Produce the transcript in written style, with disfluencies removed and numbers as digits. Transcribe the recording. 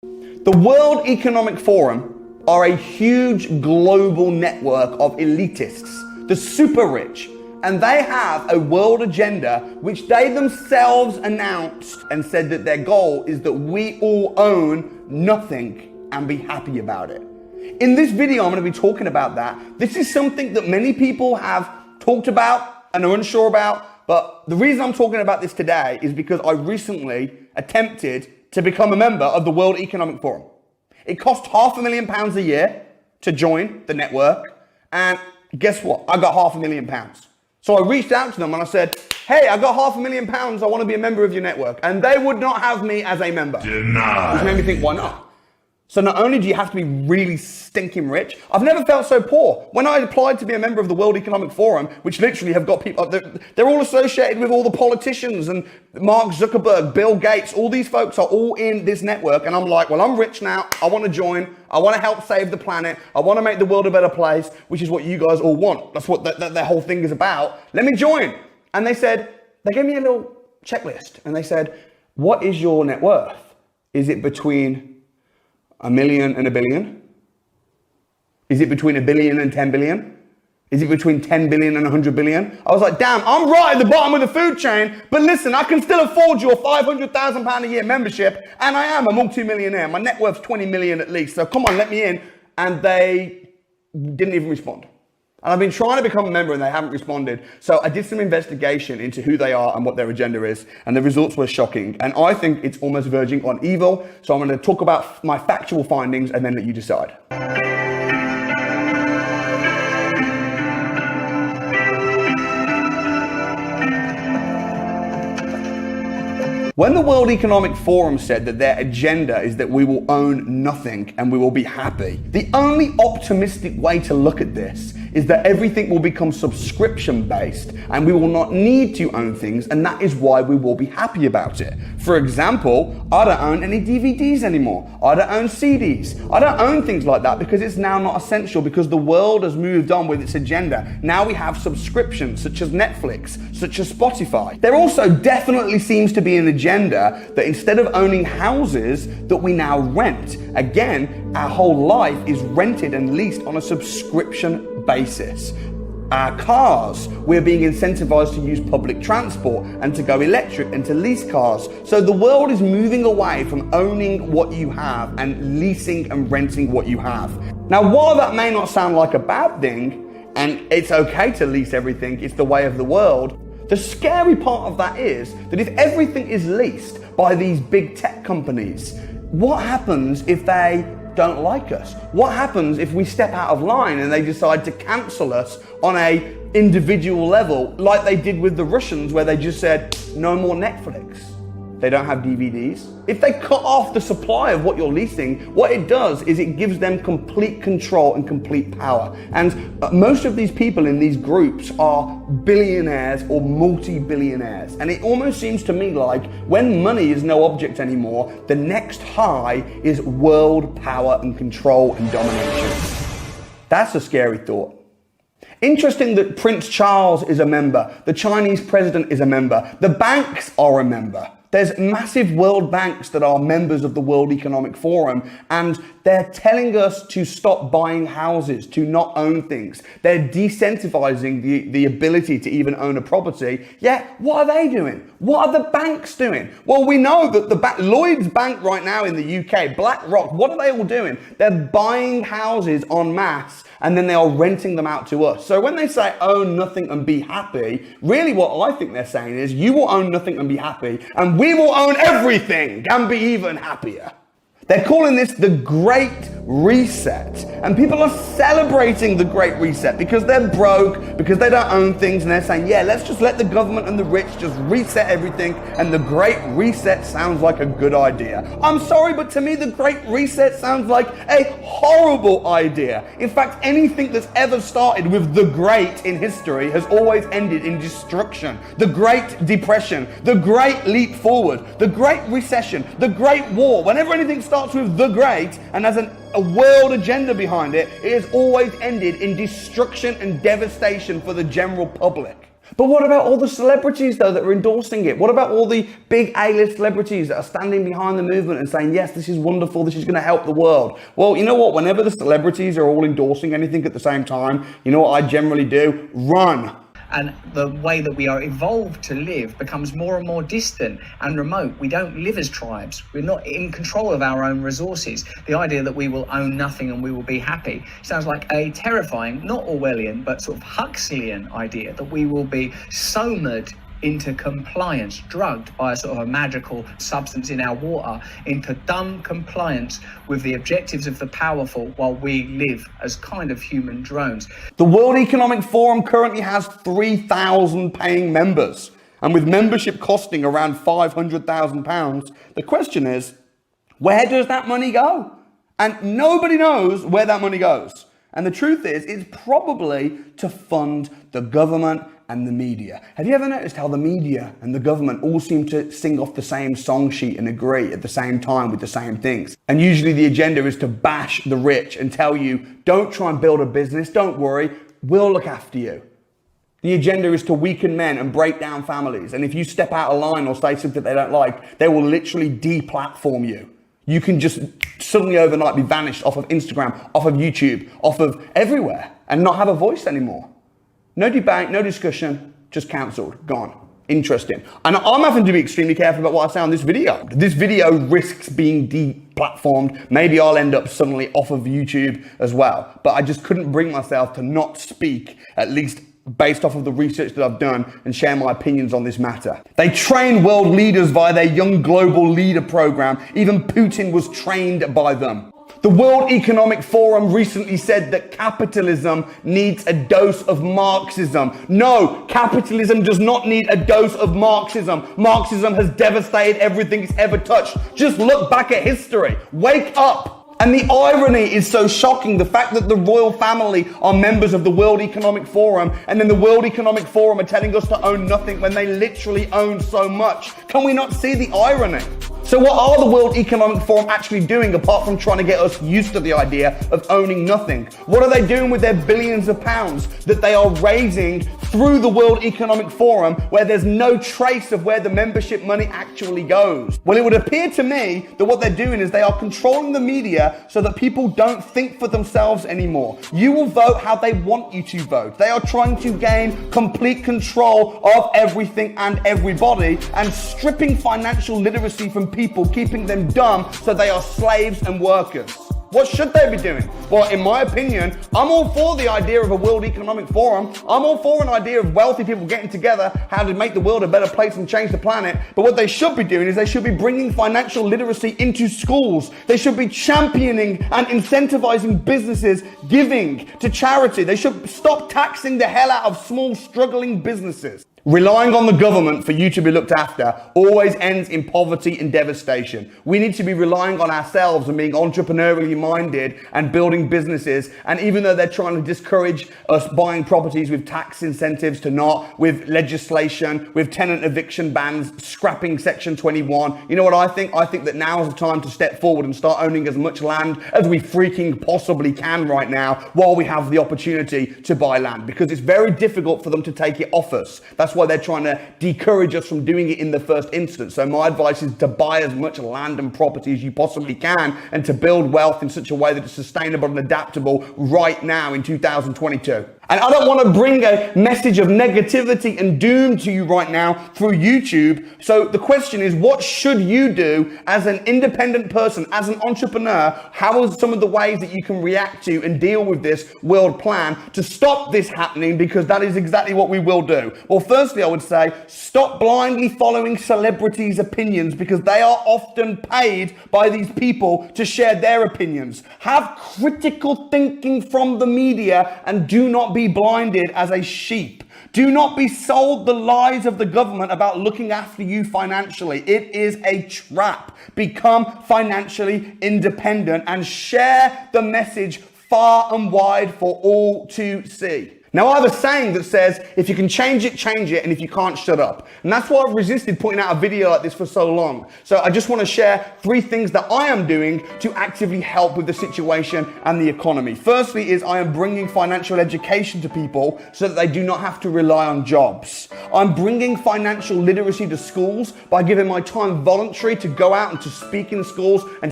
The World Economic Forum are a huge global network of elitists, the super rich, and they have a world agenda which they themselves announced and said that their goal is that we all own nothing and be happy about it. In this video, I'm going to be talking about that. This is something that many people have talked about and are unsure about, but the reason I'm talking about this today is because I recently attempted to become a member of the World Economic Forum. It cost £500,000 a year to join the network, and guess what? I got £500,000. So I reached out to them and I said, hey, I got £500,000, I want to be a member of your network. And they would not have me as a member. Denied. Which made me think, why not? So not only do you have to be really stinking rich, I've never felt so poor. When I applied to be a member of the World Economic Forum, which literally have got people, they're all associated with all the politicians and Mark Zuckerberg, Bill Gates, all these folks are all in this network. And I'm like, well, I'm rich now. I want to join. I want to help save the planet. I want to make the world a better place, which is what you guys all want. That's what their whole thing is about. Let me join. And they gave me a little checklist and they said, what is your net worth? Is it between $1 million and $1 billion? Is it between $1 billion and 10 billion? Is it between 10 billion and 100 billion? I was like, damn, I'm right at the bottom of the food chain, but listen, I can still afford your £500,000 a year membership, and I am a multi-millionaire. My net worth's 20 million at least, so come on, let me in. And they didn't even respond. And I've been trying to become a member and they haven't responded. So I did some investigation into who they are and what their agenda is. And the results were shocking. And I think it's almost verging on evil. So I'm going to talk about my factual findings and then let you decide. When the World Economic Forum said that their agenda is that we will own nothing and we will be happy, the only optimistic way to look at this is that everything will become subscription based and we will not need to own things, and that is why we will be happy about it. For example, I don't own any DVDs anymore. I don't own CDs. I don't own things like that because it's now not essential, because the world has moved on with its agenda. Now we have subscriptions such as Netflix, such as Spotify. There also definitely seems to be an agenda that instead of owning houses, that we now rent. Again, our whole life is rented and leased on a subscription basis. Our cars, we're being incentivized to use public transport and to go electric and to lease cars. So the world is moving away from owning what you have and leasing and renting what you have. Now, while that may not sound like a bad thing, and it's okay to lease everything, it's the way of the world, the scary part of that is that if everything is leased by these big tech companies, what happens if they don't like us? What happens if we step out of line and they decide to cancel us on a individual level, like they did with the Russians, where they just said, no more Netflix? They don't have DVDs. If they cut off the supply of what you're leasing, what it does is it gives them complete control and complete power. And most of these people in these groups are billionaires or multi-billionaires. And it almost seems to me like when money is no object anymore, the next high is world power and control and domination. That's a scary thought. Interesting that Prince Charles is a member. The Chinese president is a member. The banks are a member. There's massive world banks that are members of the World Economic Forum, and they're telling us to stop buying houses, to not own things. They're decentralizing the ability to even own a property. Yeah, what are they doing? What are the banks doing? Well, we know that Lloyds Bank right now in the UK, BlackRock, what are they all doing? They're buying houses en masse and then they are renting them out to us. So when they say own nothing and be happy, really what I think they're saying is you will own nothing and be happy, and we will own everything and be even happier. They're calling this the Great Reset. And people are celebrating the Great Reset because they're broke, because they don't own things, and they're saying, yeah, let's just let the government and the rich just reset everything, and the Great Reset sounds like a good idea. I'm sorry, but to me, the Great Reset sounds like a horrible idea. In fact, anything that's ever started with the great in history has always ended in destruction. The Great Depression, the Great Leap Forward, the Great Recession, the Great War. Whenever anything starts with the great and has a world agenda behind it, it has always ended in destruction and devastation for the general public. But what about all the celebrities, though, that are endorsing it? What about all the big A-list celebrities that are standing behind the movement and saying, yes, this is wonderful, this is going to help the world? Well, you know what? Whenever the celebrities are all endorsing anything at the same time, you know what I generally do? Run. And the way that we are evolved to live becomes more and more distant and remote. We don't live as tribes. We're not in control of our own resources. The idea that we will own nothing and we will be happy sounds like a terrifying, not Orwellian, but sort of Huxleyan idea, that we will be somered into compliance, drugged by a sort of a magical substance in our water, into dumb compliance with the objectives of the powerful while we live as kind of human drones. The World Economic Forum currently has 3,000 paying members. And with membership costing around £500,000, the question is, where does that money go? And nobody knows where that money goes. And the truth is, it's probably to fund the government and the media. Have you ever noticed how the media and the government all seem to sing off the same song sheet and agree at the same time with the same things? And usually the agenda is to bash the rich and tell you, don't try and build a business, don't worry, we'll look after you. The agenda is to weaken men and break down families. And if you step out of line or say something they don't like, they will literally deplatform you. You can just suddenly overnight be vanished off of Instagram, off of YouTube, off of everywhere, and not have a voice anymore. No debate, no discussion, just cancelled, gone. Interesting. And I'm having to be extremely careful about what I say on this video. This video risks being deplatformed. Maybe I'll end up suddenly off of YouTube as well. But I just couldn't bring myself to not speak, at least based off of the research that I've done, and share my opinions on this matter. They train world leaders via their Young Global Leader program. Even Putin was trained by them. The World Economic Forum recently said that capitalism needs a dose of Marxism. No, capitalism does not need a dose of Marxism. Marxism has devastated everything it's ever touched. Just look back at history. Wake up. And the irony is so shocking, the fact that the royal family are members of the World Economic Forum, and then the World Economic Forum are telling us to own nothing when they literally own so much. Can we not see the irony? So what are the World Economic Forum actually doing apart from trying to get us used to the idea of owning nothing? What are they doing with their billions of pounds that they are raising through the World Economic Forum, where there's no trace of where the membership money actually goes? Well, it would appear to me that what they're doing is they are controlling the media so that people don't think for themselves anymore. You will vote how they want you to vote. They are trying to gain complete control of everything and everybody, and stripping financial literacy from people, keeping them dumb so they are slaves and workers. What should they be doing? Well, in my opinion, I'm all for the idea of a World Economic Forum. I'm all for an idea of wealthy people getting together, how to make the world a better place and change the planet. But what they should be doing is they should be bringing financial literacy into schools. They should be championing and incentivizing businesses giving to charity. They should stop taxing the hell out of small, struggling businesses. Relying on the government for you to be looked after always ends in poverty and devastation. We need to be relying on ourselves and being entrepreneurially minded and building businesses. And even though they're trying to discourage us buying properties with tax incentives to not, with legislation, with tenant eviction bans, scrapping Section 21, you know what I think? I think that now is the time to step forward and start owning as much land as we freaking possibly can right now while we have the opportunity to buy land, because it's very difficult for them to take it off us. That's why they're trying to discourage us from doing it in the first instance. So my advice is to buy as much land and property as you possibly can, and to build wealth in such a way that it's sustainable and adaptable right now in 2022. And I don't want to bring a message of negativity and doom to you right now through YouTube. So the question is, what should you do as an independent person, as an entrepreneur? How are some of the ways that you can react to and deal with this world plan to stop this happening? Because that is exactly what we will do. Well, firstly, I would say stop blindly following celebrities' opinions, because they are often paid by these people to share their opinions. Have critical thinking from the media and do not be blinded as a sheep. Do not be sold the lies of the government about looking after you financially. It is a trap. Become financially independent and share the message far and wide for all to see. Now, I have a saying that says, if you can change it, and if you can't, shut up. And that's why I've resisted putting out a video like this for so long. So I just want to share 3 things that I am doing to actively help with the situation and the economy. Firstly is I am bringing financial education to people so that they do not have to rely on jobs. I'm bringing financial literacy to schools by giving my time voluntary to go out and to speak in schools and